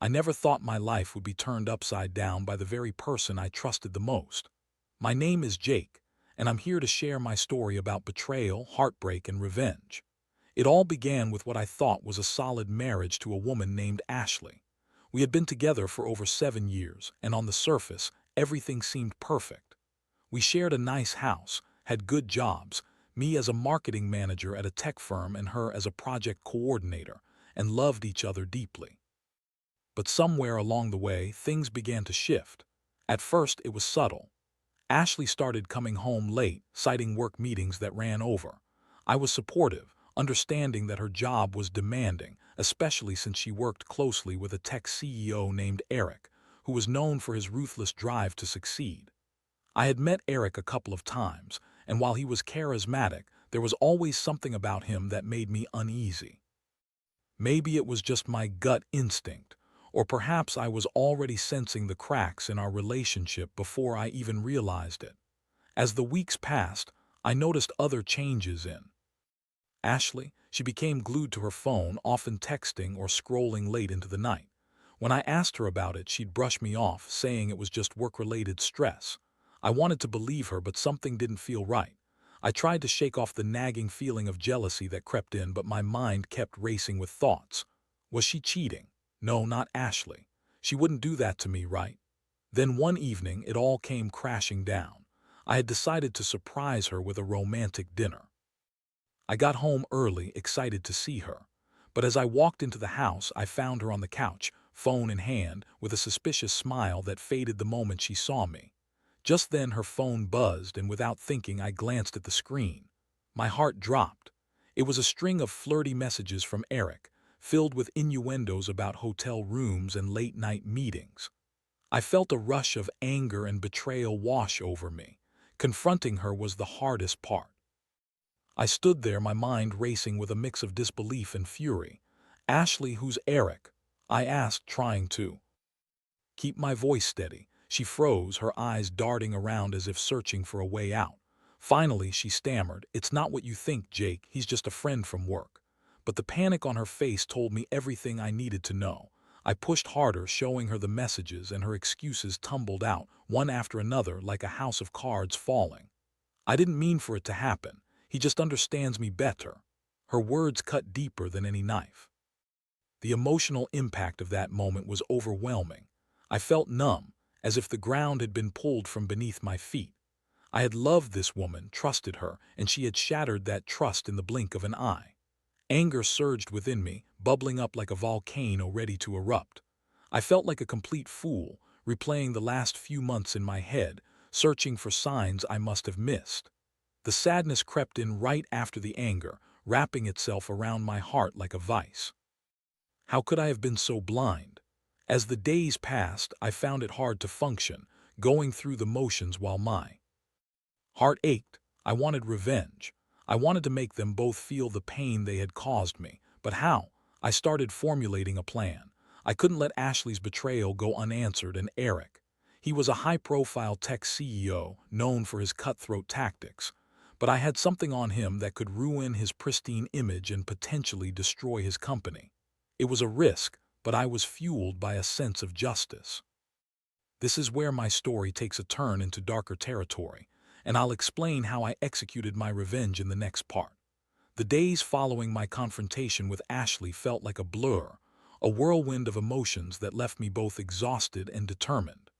I never thought my life would be turned upside down by the very person I trusted the most. My name is Jake, and I'm here to share my story about betrayal, heartbreak, and revenge. It all began with what I thought was a solid marriage to a woman named Ashley. We had been together for over 7 years, and on the surface, everything seemed perfect. We shared a nice house, had good jobs, me as a marketing manager at a tech firm and her as a project coordinator, and loved each other deeply. But somewhere along the way, things began to shift. At first, it was subtle. Ashley started coming home late, citing work meetings that ran over. I was supportive, understanding that her job was demanding, especially since she worked closely with a tech CEO named Eric, who was known for his ruthless drive to succeed. I had met Eric a couple of times, and while he was charismatic, there was always something about him that made me uneasy. Maybe it was just my gut instinct, or perhaps I was already sensing the cracks in our relationship before I even realized it. As the weeks passed, I noticed other changes in Ashley. She became glued to her phone, often texting or scrolling late into the night. When I asked her about it, she'd brush me off, saying it was just work-related stress. I wanted to believe her, but something didn't feel right. I tried to shake off the nagging feeling of jealousy that crept in, but my mind kept racing with thoughts. Was she cheating? No, not Ashley. She wouldn't do that to me, right? Then one evening, it all came crashing down. I had decided to surprise her with a romantic dinner. I got home early, excited to see her. But as I walked into the house, I found her on the couch, phone in hand, with a suspicious smile that faded the moment she saw me. Just then her phone buzzed, and without thinking, I glanced at the screen. My heart dropped. It was a string of flirty messages from Eric, filled with innuendos about hotel rooms and late-night meetings. I felt a rush of anger and betrayal wash over me. Confronting her was the hardest part. I stood there, my mind racing with a mix of disbelief and fury. "Ashley, who's Eric?" I asked, trying to keep my voice steady. She froze, her eyes darting around as if searching for a way out. Finally, she stammered, "It's not what you think, Jake. He's just a friend from work." But the panic on her face told me everything I needed to know. I pushed harder, showing her the messages, and her excuses tumbled out, one after another, like a house of cards falling. "I didn't mean for it to happen. He just understands me better." Her words cut deeper than any knife. The emotional impact of that moment was overwhelming. I felt numb, as if the ground had been pulled from beneath my feet. I had loved this woman, trusted her, and she had shattered that trust in the blink of an eye. Anger surged within me, bubbling up like a volcano ready to erupt. I felt like a complete fool, replaying the last few months in my head, searching for signs I must have missed. The sadness crept in right after the anger, wrapping itself around my heart like a vice. How could I have been so blind? As the days passed, I found it hard to function, going through the motions while my heart ached. I wanted revenge. I wanted to make them both feel the pain they had caused me. But how? I started formulating a plan. I couldn't let Ashley's betrayal go unanswered, and Eric. He was a high-profile tech CEO, known for his cutthroat tactics. But I had something on him that could ruin his pristine image and potentially destroy his company. It was a risk, but I was fueled by a sense of justice. This is where my story takes a turn into darker territory, and I'll explain how I executed my revenge in the next part. The days following my confrontation with Ashley felt like a blur, a whirlwind of emotions that left me both exhausted and determined.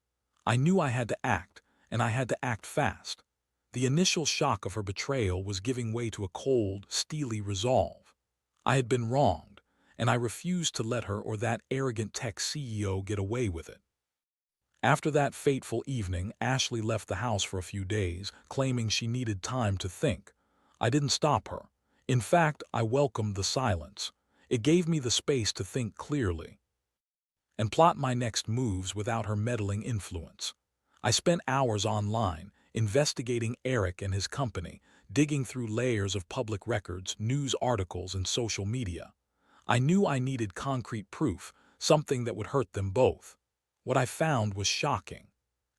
I knew I had to act, and I had to act fast. The initial shock of her betrayal was giving way to a cold, steely resolve. I had been wronged, and I refused to let her or that arrogant tech CEO get away with it. After that fateful evening, Ashley left the house for a few days, claiming she needed time to think. I didn't stop her. In fact, I welcomed the silence. It gave me the space to think clearly and plot my next moves without her meddling influence. I spent hours online, investigating Eric and his company, digging through layers of public records, news articles, and social media. I knew I needed concrete proof, something that would hurt them both. What I found was shocking.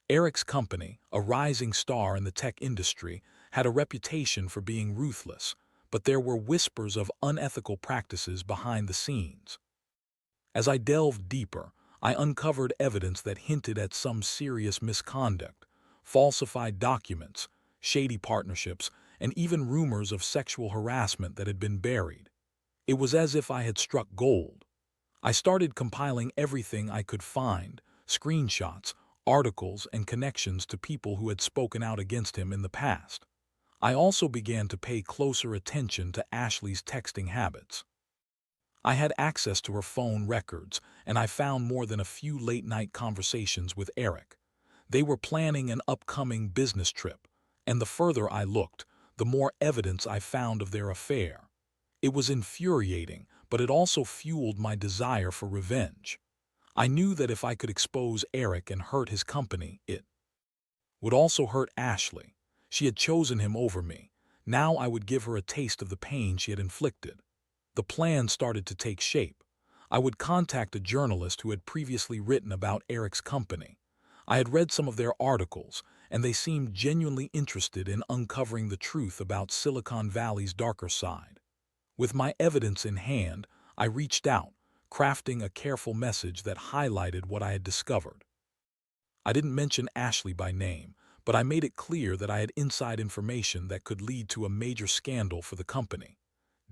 Eric's company, a rising star in the tech industry, had a reputation for being ruthless, but there were whispers of unethical practices behind the scenes. As I delved deeper, I uncovered evidence that hinted at some serious misconduct, falsified documents, shady partnerships, and even rumors of sexual harassment that had been buried. It was as if I had struck gold. I started compiling everything I could find: screenshots, articles, and connections to people who had spoken out against him in the past. I also began to pay closer attention to Ashley's texting habits. I had access to her phone records, and I found more than a few late-night conversations with Eric. They were planning an upcoming business trip, and the further I looked, the more evidence I found of their affair. It was infuriating, but it also fueled my desire for revenge. I knew that if I could expose Eric and hurt his company, it would also hurt Ashley. She had chosen him over me. Now I would give her a taste of the pain she had inflicted. The plan started to take shape. I would contact a journalist who had previously written about Eric's company. I had read some of their articles, and they seemed genuinely interested in uncovering the truth about Silicon Valley's darker side. With my evidence in hand, I reached out, crafting a careful message that highlighted what I had discovered. I didn't mention Ashley by name, but I made it clear that I had inside information that could lead to a major scandal for the company.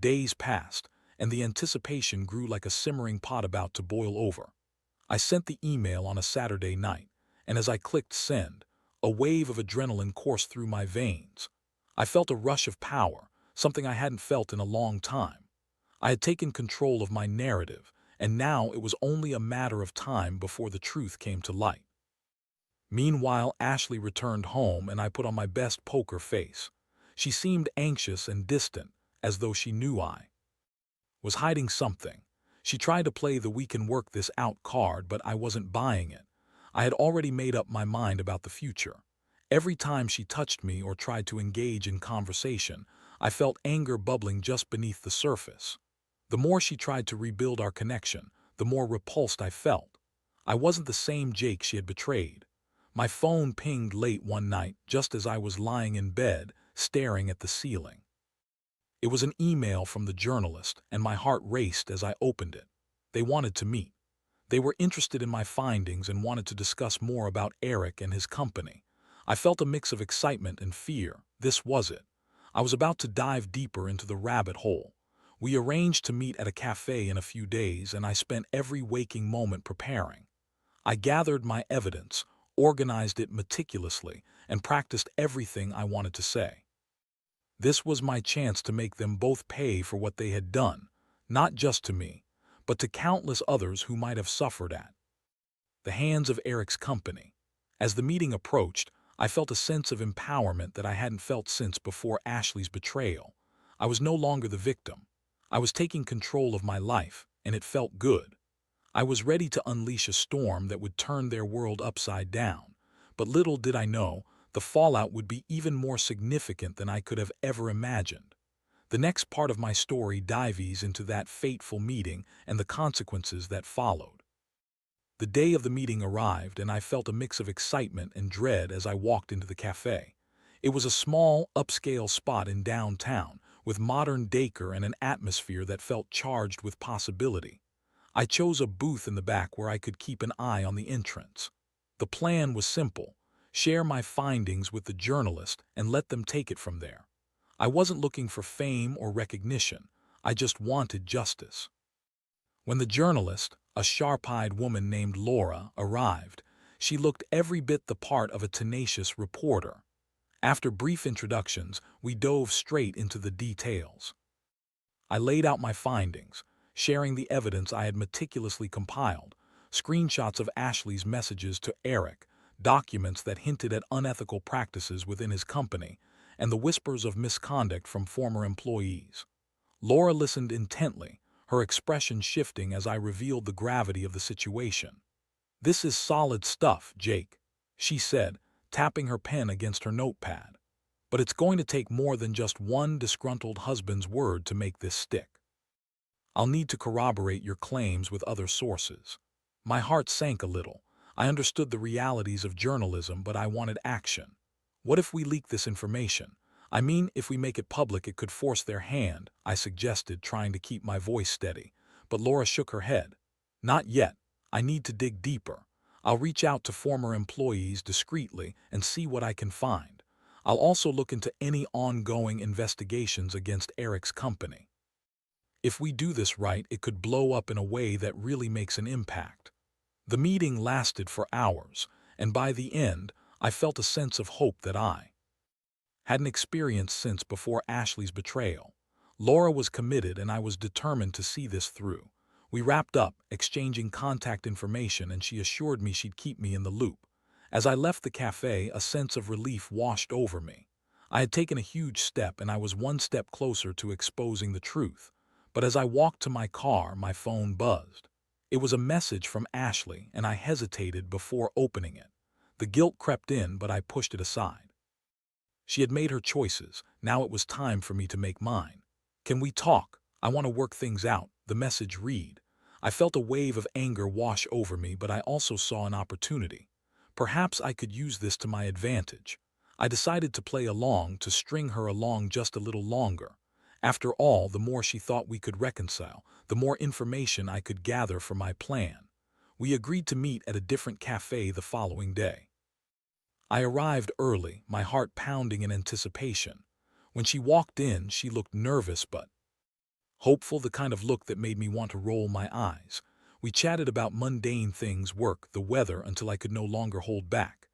Days passed, and the anticipation grew like a simmering pot about to boil over. I sent the email on a Saturday night, and as I clicked send, a wave of adrenaline coursed through my veins. I felt a rush of power, something I hadn't felt in a long time. I had taken control of my narrative, and now it was only a matter of time before the truth came to light. Meanwhile, Ashley returned home, and I put on my best poker face. She seemed anxious and distant, as though she knew I was hiding something. She tried to play the "we can work this out" card, but I wasn't buying it. I had already made up my mind about the future. Every time she touched me or tried to engage in conversation, I felt anger bubbling just beneath the surface. The more she tried to rebuild our connection, the more repulsed I felt. I wasn't the same Jake she had betrayed. My phone pinged late one night, just as I was lying in bed, staring at the ceiling. It was an email from the journalist, and my heart raced as I opened it. They wanted to meet. They were interested in my findings and wanted to discuss more about Eric and his company. I felt a mix of excitement and fear. This was it. I was about to dive deeper into the rabbit hole. We arranged to meet at a cafe in a few days, and I spent every waking moment preparing. I gathered my evidence, organized it meticulously, and practiced everything I wanted to say. This was my chance to make them both pay for what they had done, not just to me, but to countless others who might have suffered at the hands of Eric's company. As the meeting approached, I felt a sense of empowerment that I hadn't felt since before Ashley's betrayal. I was no longer the victim. I was taking control of my life, and it felt good. I was ready to unleash a storm that would turn their world upside down. But little did I know, the fallout would be even more significant than I could have ever imagined. The next part of my story dives into that fateful meeting and the consequences that followed. The day of the meeting arrived, and I felt a mix of excitement and dread as I walked into the cafe. It was a small, upscale spot in downtown, with modern decor and an atmosphere that felt charged with possibility. I chose a booth in the back where I could keep an eye on the entrance. The plan was simple: share my findings with the journalist and let them take it from there. I wasn't looking for fame or recognition. I just wanted justice. When the journalist, a sharp-eyed woman named Laura, arrived, she looked every bit the part of a tenacious reporter. After brief introductions, we dove straight into the details. I laid out my findings, sharing the evidence I had meticulously compiled: screenshots of Ashley's messages to Eric, documents that hinted at unethical practices within his company, and the whispers of misconduct from former employees. Laura listened intently, her expression shifting as I revealed the gravity of the situation. "This is solid stuff, Jake," she said, tapping her pen against her notepad. "But it's going to take more than just one disgruntled husband's word to make this stick. I'll need to corroborate your claims with other sources." My heart sank a little. I understood the realities of journalism, but I wanted action. "What if we leak this information? I mean, if we make it public, it could force their hand," I suggested, trying to keep my voice steady. But Laura shook her head. "Not yet. I need to dig deeper. I'll reach out to former employees discreetly and see what I can find. I'll also look into any ongoing investigations against Eric's company. If we do this right, it could blow up in a way that really makes an impact. The meeting lasted for hours, and by the end, I felt a sense of hope that I hadn't experienced since before Ashley's betrayal. Laura was committed, and I was determined to see this through. We wrapped up, exchanging contact information, and she assured me she'd keep me in the loop. As I left the cafe, a sense of relief washed over me. I had taken a huge step, and I was one step closer to exposing the truth. But as I walked to my car, my phone buzzed. It was a message from Ashley, and I hesitated before opening it. The guilt crept in, but I pushed it aside. She had made her choices. Now it was time for me to make mine. "Can we talk? I want to work things out," the message read. I felt a wave of anger wash over me, but I also saw an opportunity. Perhaps I could use this to my advantage. I decided to play along, to string her along just a little longer. After all, the more she thought we could reconcile, the more information I could gather for my plan. We agreed to meet at a different cafe the following day. I arrived early, my heart pounding in anticipation. When she walked in, she looked nervous but hopeful, the kind of look that made me want to roll my eyes. We chatted about mundane things, work, the weather, until I could no longer hold back.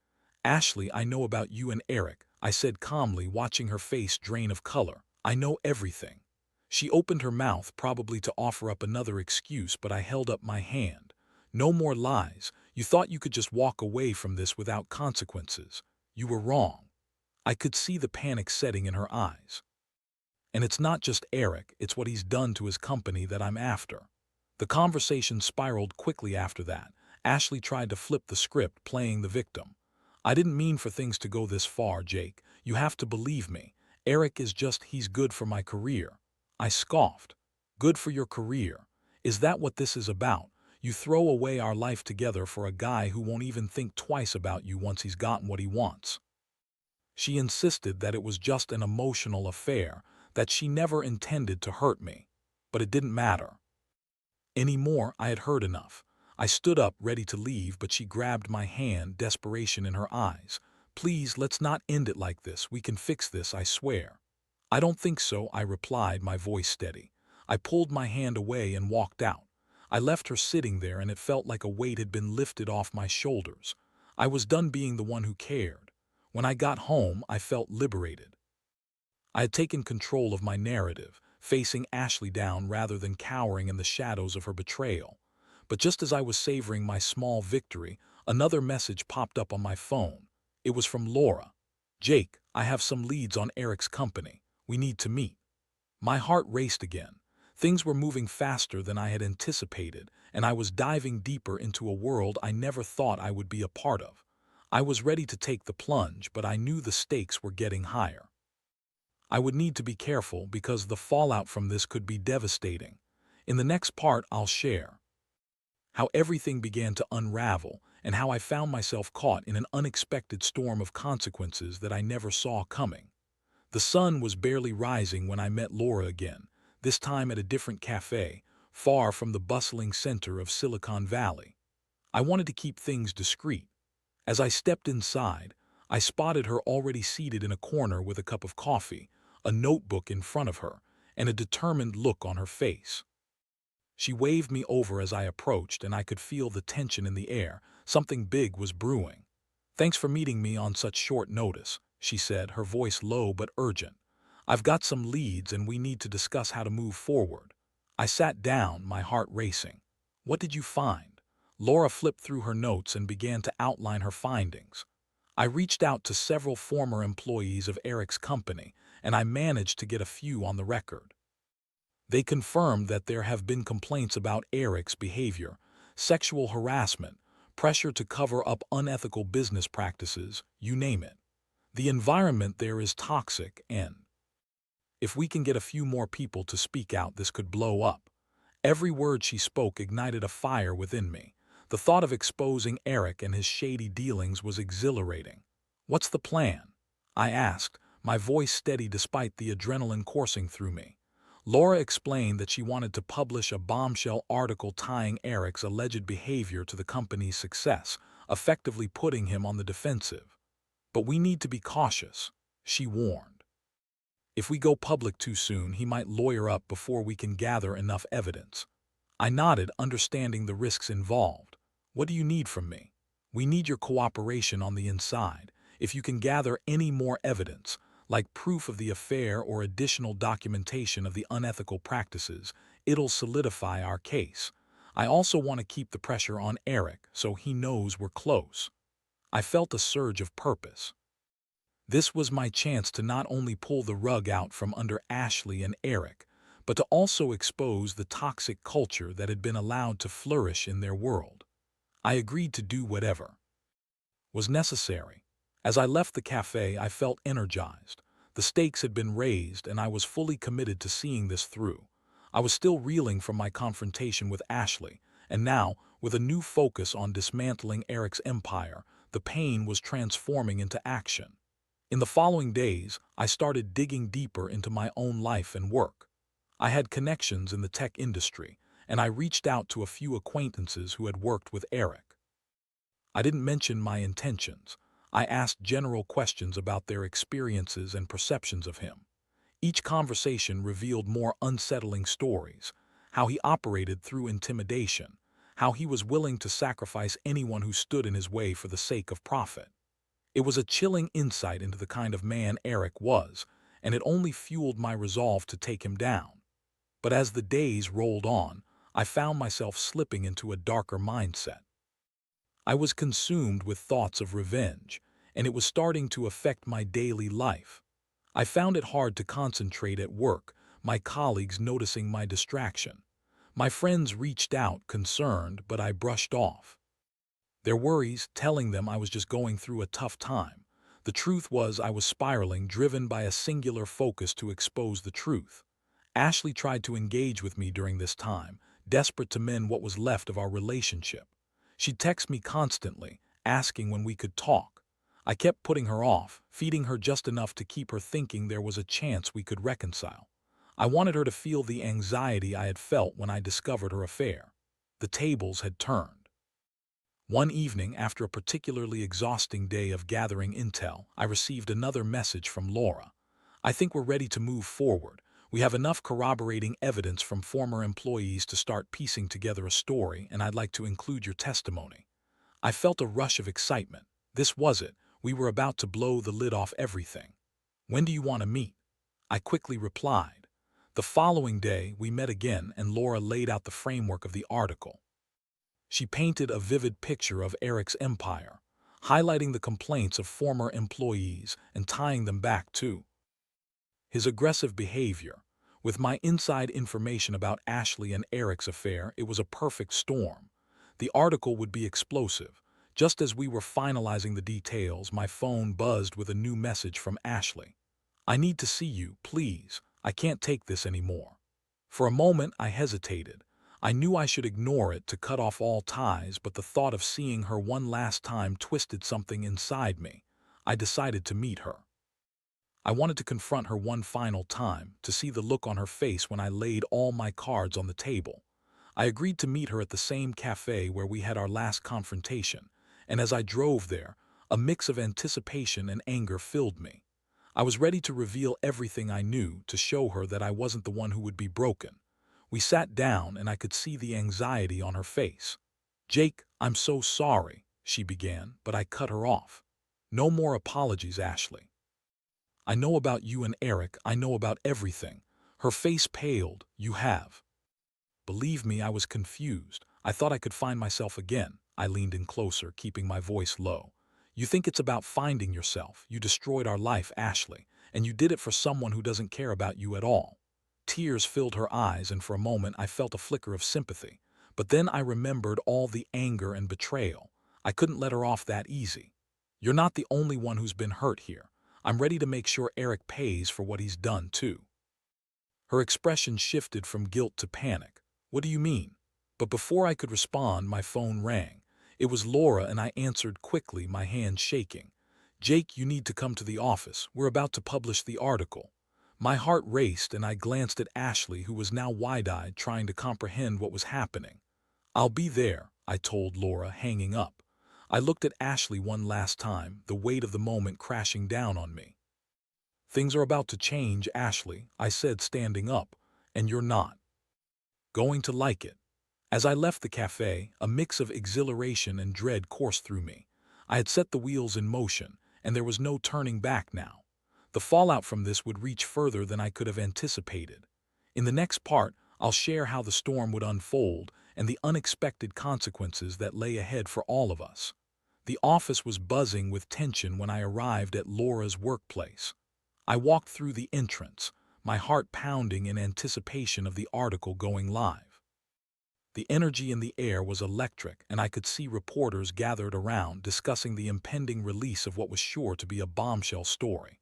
"Ashley, I know about you and Eric," I said calmly, watching her face drain of color. "I know everything." She opened her mouth, probably to offer up another excuse, but I held up my hand. "No more lies. You thought you could just walk away from this without consequences. You were wrong." I could see the panic setting in her eyes. "And it's not just Eric, it's what he's done to his company that I'm after." The conversation spiraled quickly after that. Ashley tried to flip the script, playing the victim. "I didn't mean for things to go this far, Jake. You have to believe me. Eric is he's good for my career." I scoffed. "Good for your career? Is that what this is about? You throw away our life together for a guy who won't even think twice about you once he's gotten what he wants." She insisted that it was just an emotional affair, that she never intended to hurt me. But it didn't matter anymore. I had heard enough. I stood up, ready to leave, but she grabbed my hand, desperation in her eyes. "Please, let's not end it like this. We can fix this, I swear." "I don't think so," I replied, my voice steady. I pulled my hand away and walked out. I left her sitting there, and it felt like a weight had been lifted off my shoulders. I was done being the one who cared. When I got home, I felt liberated. I had taken control of my narrative, facing Ashley down rather than cowering in the shadows of her betrayal. But just as I was savoring my small victory, another message popped up on my phone. It was from Laura. "Jake, I have some leads on Eric's company. We need to meet." My heart raced again. Things were moving faster than I had anticipated, and I was diving deeper into a world I never thought I would be a part of. I was ready to take the plunge, but I knew the stakes were getting higher. I would need to be careful because the fallout from this could be devastating. In the next part, I'll share how everything began to unravel and how I found myself caught in an unexpected storm of consequences that I never saw coming. The sun was barely rising when I met Laura again, this time at a different cafe, far from the bustling center of Silicon Valley. I wanted to keep things discreet. As I stepped inside, I spotted her already seated in a corner with a cup of coffee, a notebook in front of her, and a determined look on her face. She waved me over as I approached, and I could feel the tension in the air. Something big was brewing. "Thanks for meeting me on such short notice," she said, her voice low but urgent. "I've got some leads, and we need to discuss how to move forward." I sat down, my heart racing. "What did you find?" Laura flipped through her notes and began to outline her findings. "I reached out to several former employees of Eric's company, and I managed to get a few on the record. They confirmed that there have been complaints about Eric's behavior, sexual harassment, pressure to cover up unethical business practices, you name it. The environment there is toxic, and if we can get a few more people to speak out, this could blow up." Every word she spoke ignited a fire within me. The thought of exposing Eric and his shady dealings was exhilarating. "What's the plan?" I asked, my voice steady despite the adrenaline coursing through me. Laura explained that she wanted to publish a bombshell article tying Eric's alleged behavior to the company's success, effectively putting him on the defensive. But we need to be cautious, she warned. If we go public too soon, he might lawyer up before we can gather enough evidence. I nodded, understanding the risks involved. What do you need from me? We need your cooperation on the inside. If you can gather any more evidence, like proof of the affair or additional documentation of the unethical practices, it'll solidify our case. I also want to keep the pressure on Eric so he knows we're close. I felt a surge of purpose. This was my chance to not only pull the rug out from under Ashley and Eric, but to also expose the toxic culture that had been allowed to flourish in their world. I agreed to do whatever was necessary. As I left the cafe, I felt energized. The stakes had been raised, and I was fully committed to seeing this through. I was still reeling from my confrontation with Ashley, and now, with a new focus on dismantling Eric's empire, the pain was transforming into action. In the following days, I started digging deeper into my own life and work. I had connections in the tech industry, and I reached out to a few acquaintances who had worked with Eric. I didn't mention my intentions. I asked general questions about their experiences and perceptions of him. Each conversation revealed more unsettling stories: how he operated through intimidation, how he was willing to sacrifice anyone who stood in his way for the sake of profit. It was a chilling insight into the kind of man Eric was, and it only fueled my resolve to take him down. But as the days rolled on, I found myself slipping into a darker mindset. I was consumed with thoughts of revenge, and it was starting to affect my daily life. I found it hard to concentrate at work, my colleagues noticing my distraction. My friends reached out, concerned, but I brushed off their worries, telling them I was just going through a tough time. The truth was I was spiraling, driven by a singular focus to expose the truth. Ashley tried to engage with me during this time, desperate to mend what was left of our relationship. She'd text me constantly, asking when we could talk. I kept putting her off, feeding her just enough to keep her thinking there was a chance we could reconcile. I wanted her to feel the anxiety I had felt when I discovered her affair. The tables had turned. One evening, after a particularly exhausting day of gathering intel, I received another message from Laura. I think we're ready to move forward. We have enough corroborating evidence from former employees to start piecing together a story, and I'd like to include your testimony. I felt a rush of excitement. This was it. We were about to blow the lid off everything. When do you want to meet? I quickly replied. The following day, we met again, and Laura laid out the framework of the article. She painted a vivid picture of Eric's empire, highlighting the complaints of former employees and tying them back to his aggressive behavior. With my inside information about Ashley and Eric's affair, it was a perfect storm. The article would be explosive. Just as we were finalizing the details, my phone buzzed with a new message from Ashley. I need to see you, please. I can't take this anymore. For a moment, I hesitated. I knew I should ignore it to cut off all ties, but the thought of seeing her one last time twisted something inside me. I decided to meet her. I wanted to confront her one final time, to see the look on her face when I laid all my cards on the table. I agreed to meet her at the same cafe where we had our last confrontation, and as I drove there, a mix of anticipation and anger filled me. I was ready to reveal everything I knew, to show her that I wasn't the one who would be broken. We sat down, and I could see the anxiety on her face. "Jake, I'm so sorry," she began, but I cut her off. "No more apologies, Ashley. I know about you and Eric. I know about everything." Her face paled. "You have." Believe me, I was confused. I thought I could find myself again. I leaned in closer, keeping my voice low. "You think it's about finding yourself. You destroyed our life, Ashley, and you did it for someone who doesn't care about you at all." Tears filled her eyes, and for a moment I felt a flicker of sympathy. But then I remembered all the anger and betrayal. I couldn't let her off that easy. "You're not the only one who's been hurt here. I'm ready to make sure Eric pays for what he's done, too." Her expression shifted from guilt to panic. "What do you mean?" But before I could respond, my phone rang. It was Laura, and I answered quickly, my hand shaking. "Jake, you need to come to the office. We're about to publish the article." My heart raced and I glanced at Ashley, who was now wide-eyed, trying to comprehend what was happening. "I'll be there," I told Laura, hanging up. I looked at Ashley one last time, the weight of the moment crashing down on me. "Things are about to change, Ashley," I said, standing up, "and you're not going to like it." As I left the cafe, a mix of exhilaration and dread coursed through me. I had set the wheels in motion, and there was no turning back now. The fallout from this would reach further than I could have anticipated. In the next part, I'll share how the storm would unfold and the unexpected consequences that lay ahead for all of us. The office was buzzing with tension when I arrived at Laura's workplace. I walked through the entrance, my heart pounding in anticipation of the article going live. The energy in the air was electric, and I could see reporters gathered around discussing the impending release of what was sure to be a bombshell story.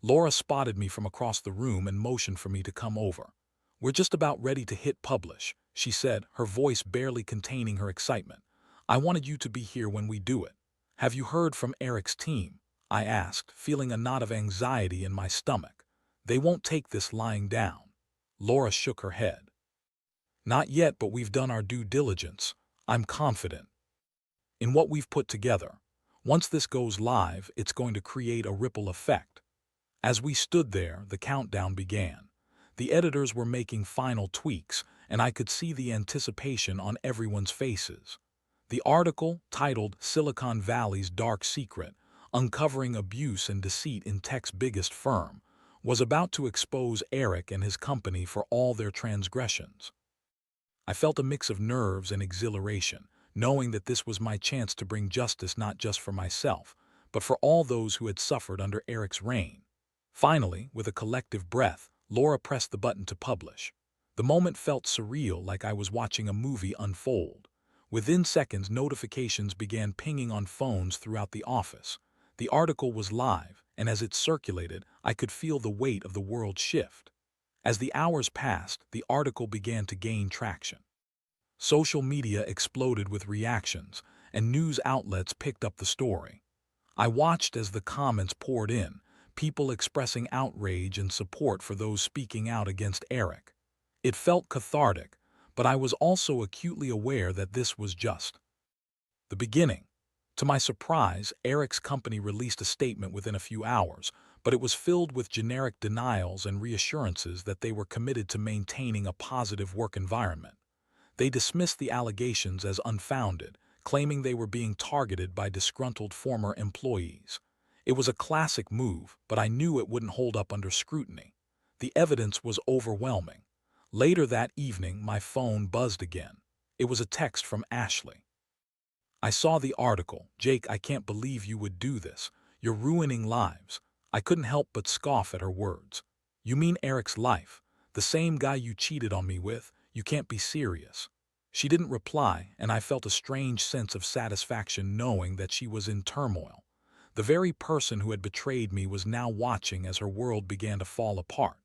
Laura spotted me from across the room and motioned for me to come over. "We're just about ready to hit publish," she said, her voice barely containing her excitement. "I wanted you to be here when we do it." "Have you heard from Eric's team?" I asked, feeling a knot of anxiety in my stomach. "They won't take this lying down." Laura shook her head. "Not yet, but we've done our due diligence. I'm confident in what we've put together. Once this goes live, it's going to create a ripple effect." As we stood there, the countdown began. The editors were making final tweaks, and I could see the anticipation on everyone's faces. The article, titled "Silicon Valley's Dark Secret: Uncovering Abuse and Deceit in Tech's Biggest Firm," was about to expose Eric and his company for all their transgressions. I felt a mix of nerves and exhilaration, knowing that this was my chance to bring justice not just for myself, but for all those who had suffered under Eric's reign. Finally, with a collective breath, Laura pressed the button to publish. The moment felt surreal, like I was watching a movie unfold. Within seconds, notifications began pinging on phones throughout the office. The article was live, and as it circulated, I could feel the weight of the world shift. As the hours passed, the article began to gain traction. Social media exploded with reactions, and news outlets picked up the story. I watched as the comments poured in, people expressing outrage and support for those speaking out against Eric. It felt cathartic, but I was also acutely aware that this was just the beginning. To my surprise, Eric's company released a statement within a few hours, but it was filled with generic denials and reassurances that they were committed to maintaining a positive work environment. They dismissed the allegations as unfounded, claiming they were being targeted by disgruntled former employees. It was a classic move, but I knew it wouldn't hold up under scrutiny. The evidence was overwhelming. Later that evening, my phone buzzed again. It was a text from Ashley. "I saw the article. Jake, I can't believe you would do this. You're ruining lives." I couldn't help but scoff at her words. "You mean Eric's life? The same guy you cheated on me with? You can't be serious." She didn't reply, and I felt a strange sense of satisfaction knowing that she was in turmoil. The very person who had betrayed me was now watching as her world began to fall apart.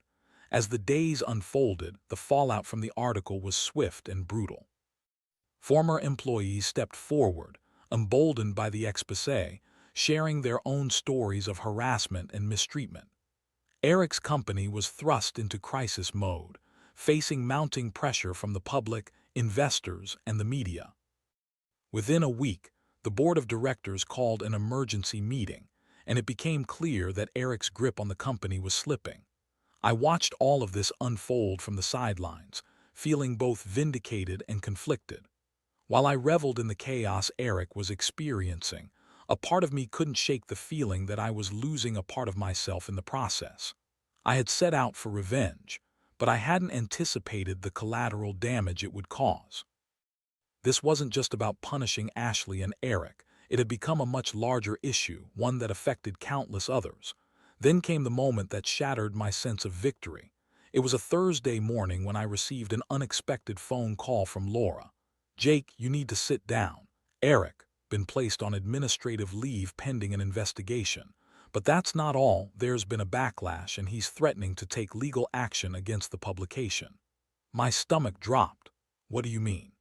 As the days unfolded, the fallout from the article was swift and brutal. Former employees stepped forward, emboldened by the exposé, sharing their own stories of harassment and mistreatment. Eric's company was thrust into crisis mode, facing mounting pressure from the public, investors, and the media. Within a week, the board of directors called an emergency meeting, and it became clear that Eric's grip on the company was slipping. I watched all of this unfold from the sidelines, feeling both vindicated and conflicted. While I reveled in the chaos Eric was experiencing, a part of me couldn't shake the feeling that I was losing a part of myself in the process. I had set out for revenge, but I hadn't anticipated the collateral damage it would cause. This wasn't just about punishing Ashley and Eric. It had become a much larger issue, one that affected countless others. Then came the moment that shattered my sense of victory. It was a Thursday morning when I received an unexpected phone call from Laura. "Jake, you need to sit down. Eric, been placed on administrative leave pending an investigation. But that's not all. There's been a backlash and he's threatening to take legal action against the publication." My stomach dropped. "What do you mean?"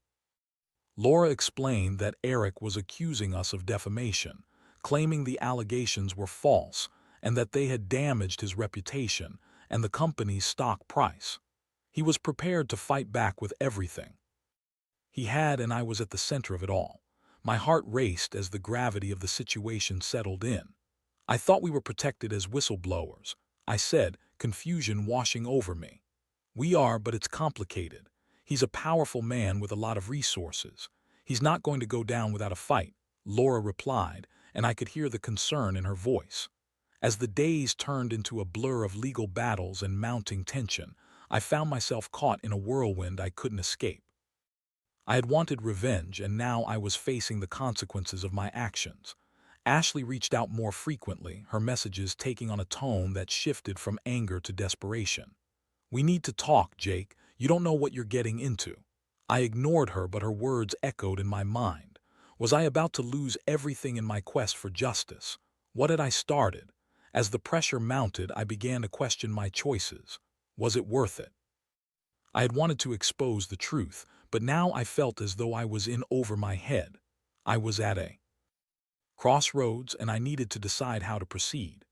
Laura explained that Eric was accusing us of defamation, claiming the allegations were false and that they had damaged his reputation, and the company's stock price. He was prepared to fight back with everything he had, and I was at the center of it all. My heart raced as the gravity of the situation settled in. I thought we were protected as whistleblowers, I said, confusion washing over me. We are, but it's complicated. He's a powerful man with a lot of resources. He's not going to go down without a fight, Laura replied, and I could hear the concern in her voice. As the days turned into a blur of legal battles and mounting tension, I found myself caught in a whirlwind I couldn't escape. I had wanted revenge, and now I was facing the consequences of my actions. Ashley reached out more frequently, her messages taking on a tone that shifted from anger to desperation. "We need to talk, Jake. You don't know what you're getting into." I ignored her, but her words echoed in my mind. Was I about to lose everything in my quest for justice? What had I started? As the pressure mounted, I began to question my choices. Was it worth it? I had wanted to expose the truth, but now I felt as though I was in over my head. I was at a crossroads, and I needed to decide how to proceed.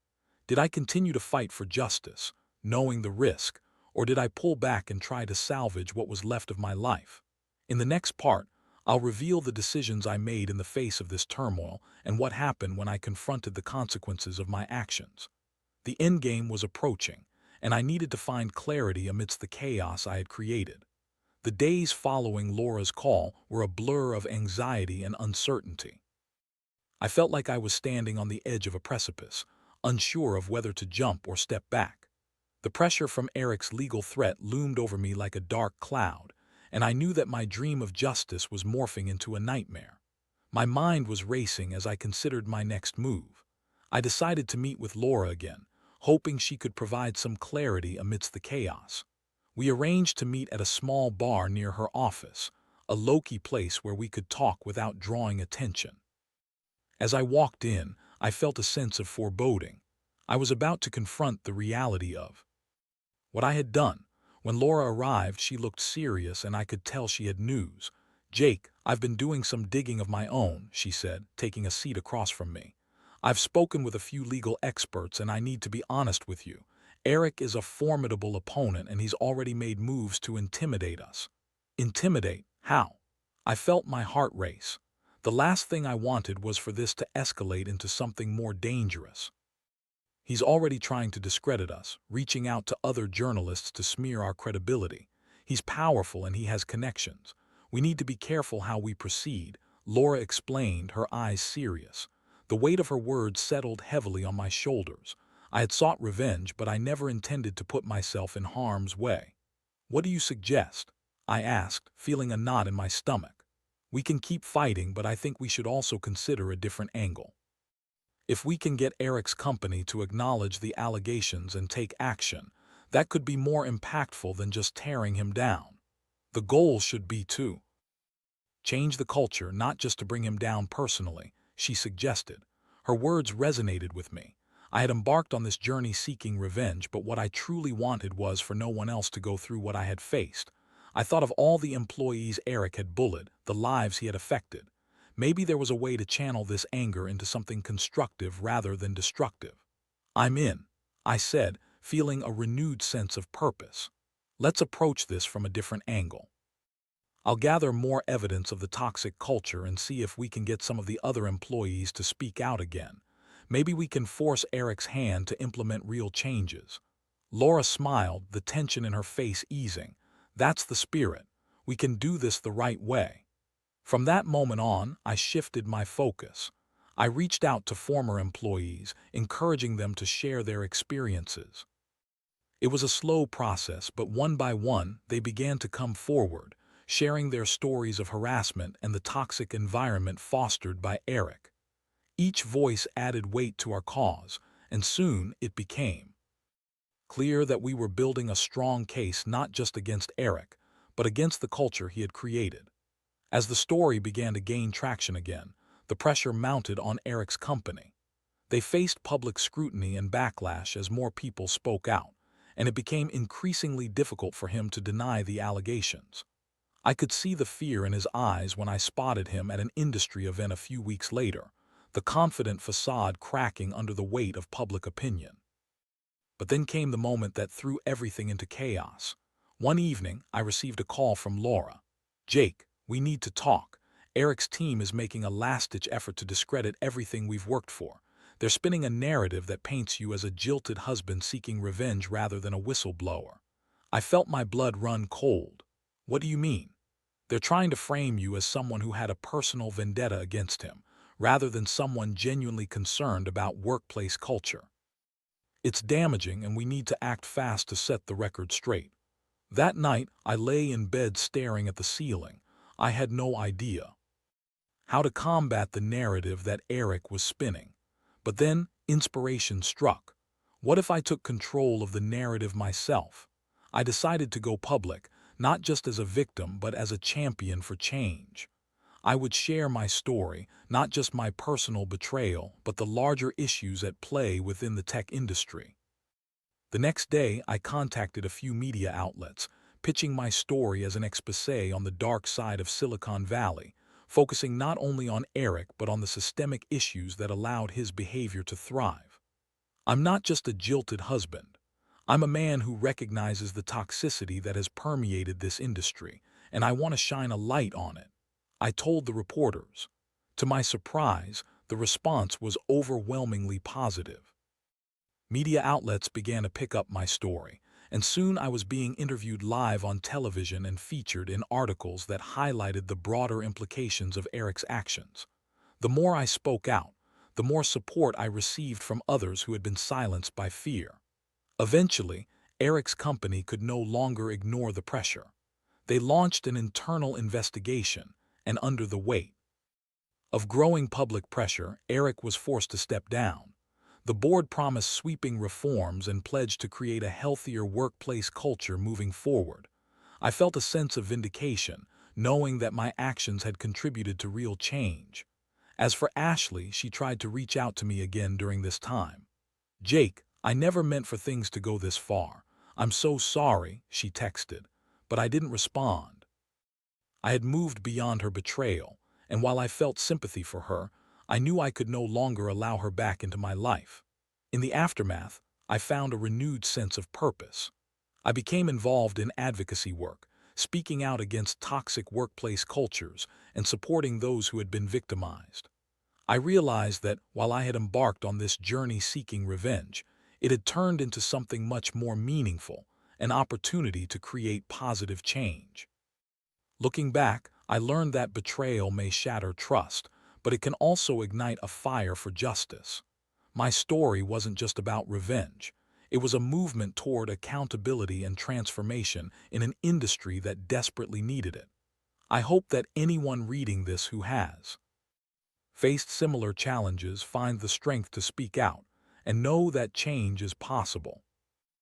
Did I continue to fight for justice, knowing the risk, or did I pull back and try to salvage what was left of my life? In the next part, I'll reveal the decisions I made in the face of this turmoil and what happened when I confronted the consequences of my actions. The endgame was approaching, and I needed to find clarity amidst the chaos I had created. The days following Laura's call were a blur of anxiety and uncertainty. I felt like I was standing on the edge of a precipice, unsure of whether to jump or step back. The pressure from Eric's legal threat loomed over me like a dark cloud, and I knew that my dream of justice was morphing into a nightmare. My mind was racing as I considered my next move. I decided to meet with Laura again, hoping she could provide some clarity amidst the chaos. We arranged to meet at a small bar near her office, a low-key place where we could talk without drawing attention. As I walked in, I felt a sense of foreboding. I was about to confront the reality of what I had done. When Laura arrived, she looked serious, and I could tell she had news. "Jake, I've been doing some digging of my own," she said, taking a seat across from me. "I've spoken with a few legal experts, and I need to be honest with you. Eric is a formidable opponent, and he's already made moves to intimidate us." Intimidate? How? I felt my heart race. The last thing I wanted was for this to escalate into something more dangerous. "He's already trying to discredit us, reaching out to other journalists to smear our credibility. He's powerful and he has connections. We need to be careful how we proceed," Laura explained, her eyes serious. The weight of her words settled heavily on my shoulders. I had sought revenge, but I never intended to put myself in harm's way. "What do you suggest?" I asked, feeling a knot in my stomach. "We can keep fighting, but I think we should also consider a different angle. If we can get Eric's company to acknowledge the allegations and take action, that could be more impactful than just tearing him down. The goal should be to change the culture, not just to bring him down personally," she suggested. Her words resonated with me. I had embarked on this journey seeking revenge, but what I truly wanted was for no one else to go through what I had faced. I thought of all the employees Eric had bullied, the lives he had affected. Maybe there was a way to channel this anger into something constructive rather than destructive. "I'm in," I said, feeling a renewed sense of purpose. "Let's approach this from a different angle. I'll gather more evidence of the toxic culture and see if we can get some of the other employees to speak out again. Maybe we can force Eric's hand to implement real changes." Laura smiled, the tension in her face easing. "That's the spirit. We can do this the right way." From that moment on, I shifted my focus. I reached out to former employees, encouraging them to share their experiences. It was a slow process, but one by one, they began to come forward, sharing their stories of harassment and the toxic environment fostered by Eric. Each voice added weight to our cause, and soon it became clear that we were building a strong case not just against Eric, but against the culture he had created. As the story began to gain traction again, the pressure mounted on Eric's company. They faced public scrutiny and backlash as more people spoke out, and it became increasingly difficult for him to deny the allegations. I could see the fear in his eyes when I spotted him at an industry event a few weeks later, the confident facade cracking under the weight of public opinion. But then came the moment that threw everything into chaos. One evening, I received a call from Laura. "Jake, we need to talk. Eric's team is making a last-ditch effort to discredit everything we've worked for. They're spinning a narrative that paints you as a jilted husband seeking revenge rather than a whistleblower." I felt my blood run cold. "What do you mean?" "They're trying to frame you as someone who had a personal vendetta against him, rather than someone genuinely concerned about workplace culture. It's damaging, and we need to act fast to set the record straight." That night, I lay in bed staring at the ceiling. I had no idea how to combat the narrative that Eric was spinning. But then, inspiration struck. What if I took control of the narrative myself? I decided to go public, not just as a victim, but as a champion for change. I would share my story, not just my personal betrayal, but the larger issues at play within the tech industry. The next day, I contacted a few media outlets, pitching my story as an exposé on the dark side of Silicon Valley, focusing not only on Eric but on the systemic issues that allowed his behavior to thrive. I'm not just a jilted husband. I'm a man who recognizes the toxicity that has permeated this industry, and I want to shine a light on it. I told the reporters. To my surprise, the response was overwhelmingly positive. Media outlets began to pick up my story, and soon I was being interviewed live on television and featured in articles that highlighted the broader implications of Eric's actions. The more I spoke out, the more support I received from others who had been silenced by fear. Eventually, Eric's company could no longer ignore the pressure. They launched an internal investigation, and under the weight of growing public pressure, Eric was forced to step down. The board promised sweeping reforms and pledged to create a healthier workplace culture moving forward. I felt a sense of vindication, knowing that my actions had contributed to real change. As for Ashley, she tried to reach out to me again during this time. "Jake, I never meant for things to go this far. I'm so sorry," she texted, but I didn't respond. I had moved beyond her betrayal, and while I felt sympathy for her, I knew I could no longer allow her back into my life. In the aftermath, I found a renewed sense of purpose. I became involved in advocacy work, speaking out against toxic workplace cultures and supporting those who had been victimized. I realized that while I had embarked on this journey seeking revenge, it had turned into something much more meaningful, an opportunity to create positive change. Looking back, I learned that betrayal may shatter trust, but it can also ignite a fire for justice. My story wasn't just about revenge. It was a movement toward accountability and transformation in an industry that desperately needed it. I hope that anyone reading this who has faced similar challenges find the strength to speak out and know that change is possible.